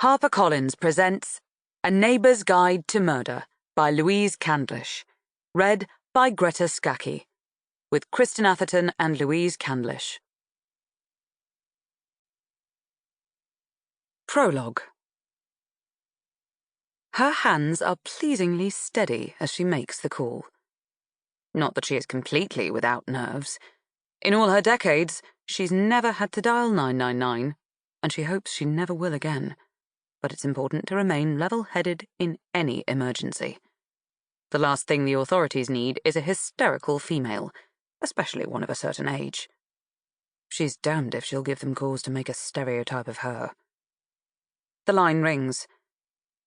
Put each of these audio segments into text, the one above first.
HarperCollins presents A Neighbour's Guide to Murder by Louise Candlish, read by Greta Scacchi, with Kristin Atherton and Louise Candlish. Prologue. Her hands are pleasingly steady as she makes the call. Not that she is completely without nerves. In all her decades, she's never had to dial 999, and she hopes she never will again. But it's important to remain level-headed in any emergency. The last thing the authorities need is a hysterical female, especially one of a certain age. She's damned if she'll give them cause to make a stereotype of her. The line rings.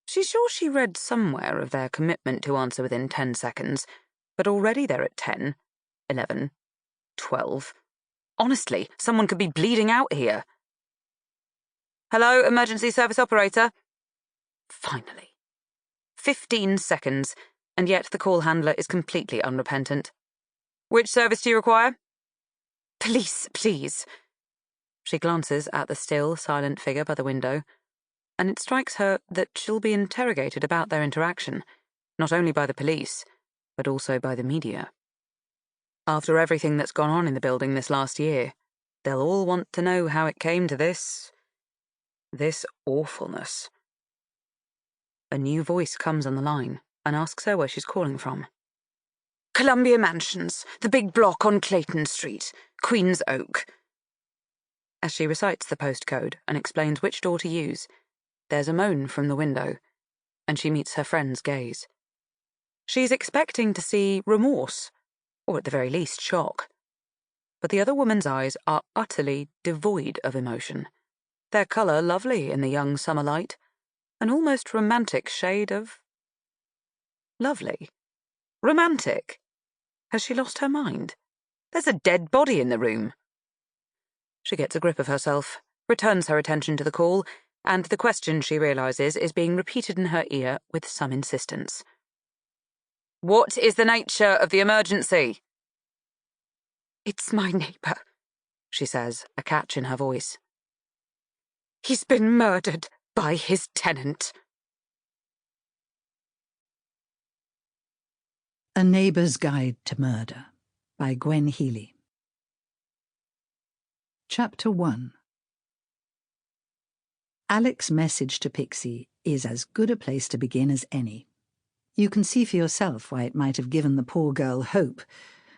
She's sure she read somewhere of their commitment to answer within 10 seconds, but already they're at 10, 11, 12. Honestly, someone could be bleeding out here. Hello, emergency service operator. Finally. 15 seconds, and yet the call handler is completely unrepentant. Which service do you require? Police, please. She glances at the still, silent figure by the window, and it strikes her that she'll be interrogated about their interaction, not only by the police, but also by the media. After everything that's gone on in the building this last year, they'll all want to know how it came to this awfulness. A new voice comes on the line and asks her where she's calling from. Columbia Mansions, the big block on Clayton Street, Queen's Oak. As she recites the postcode and explains which door to use, there's a moan from the window, and she meets her friend's gaze. She's expecting to see remorse, or at the very least shock. But the other woman's eyes are utterly devoid of emotion. Their colour lovely in the young summer light, an almost romantic shade of... lovely. Romantic? Has she lost her mind? There's a dead body in the room. She gets a grip of herself, returns her attention to the call, and the question, she realises, is being repeated in her ear with some insistence. What is the nature of the emergency? It's my neighbour, she says, a catch in her voice. He's been murdered by his tenant. A Neighbour's Guide to Murder by Gwen Healy. Chapter 1. Alec's message to Pixie is as good a place to begin as any. You can see for yourself why it might have given the poor girl hope.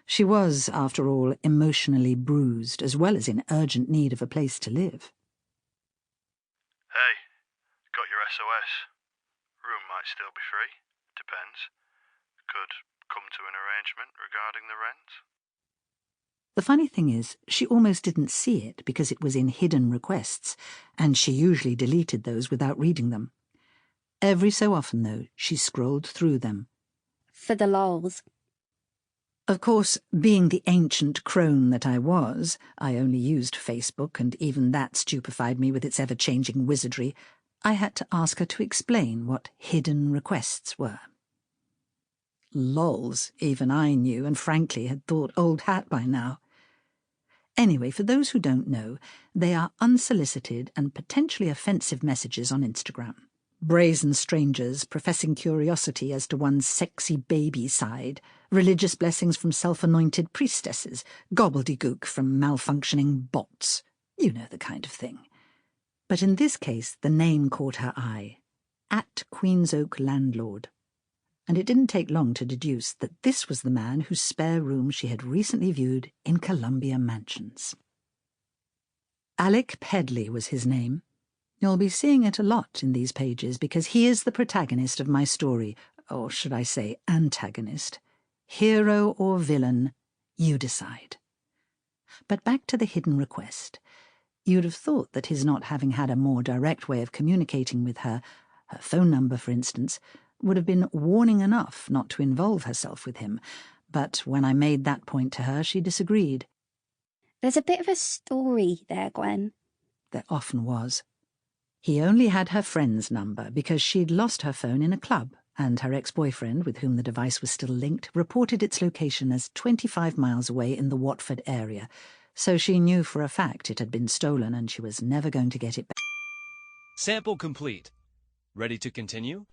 She was, after all, emotionally bruised, as well as in urgent need of a place to live. Hey, got your SOS. Room might still be free. Depends. Could come to an arrangement regarding the rent. The funny thing is, she almost didn't see it because it was in hidden requests, and she usually deleted those without reading them. Every so often, though, she scrolled through them. For the lols. Of course, being the ancient crone that I was, I only used Facebook, and even that stupefied me with its ever-changing wizardry. I had to ask her to explain what hidden requests were. Lols, even I knew, and frankly had thought old hat by now. Anyway, for those who don't know, they are unsolicited and potentially offensive messages on Instagram. Brazen strangers professing curiosity as to one's sexy baby side, religious blessings from self-anointed priestesses, gobbledygook from malfunctioning bots. You know the kind of thing. But in this case, the name caught her eye. At Queen's Oak Landlord. And it didn't take long to deduce that this was the man whose spare room she had recently viewed in Columbia Mansions. Alec Pedley was his name. You'll be seeing it a lot in these pages because he is the protagonist of my story, or should I say antagonist. Hero or villain, you decide. But back to the hidden request. You'd have thought that his not having had a more direct way of communicating with her phone number for instance, would have been warning enough not to involve herself with him, but when I made that point to her, she disagreed. There's a bit of a story there, Gwen. There often was. He only had her friend's number because she'd lost her phone in a club, and her ex-boyfriend, with whom the device was still linked, reported its location as 25 miles away in the Watford area, so she knew for a fact it had been stolen and she was never going to get it back. Sample complete. Ready to continue?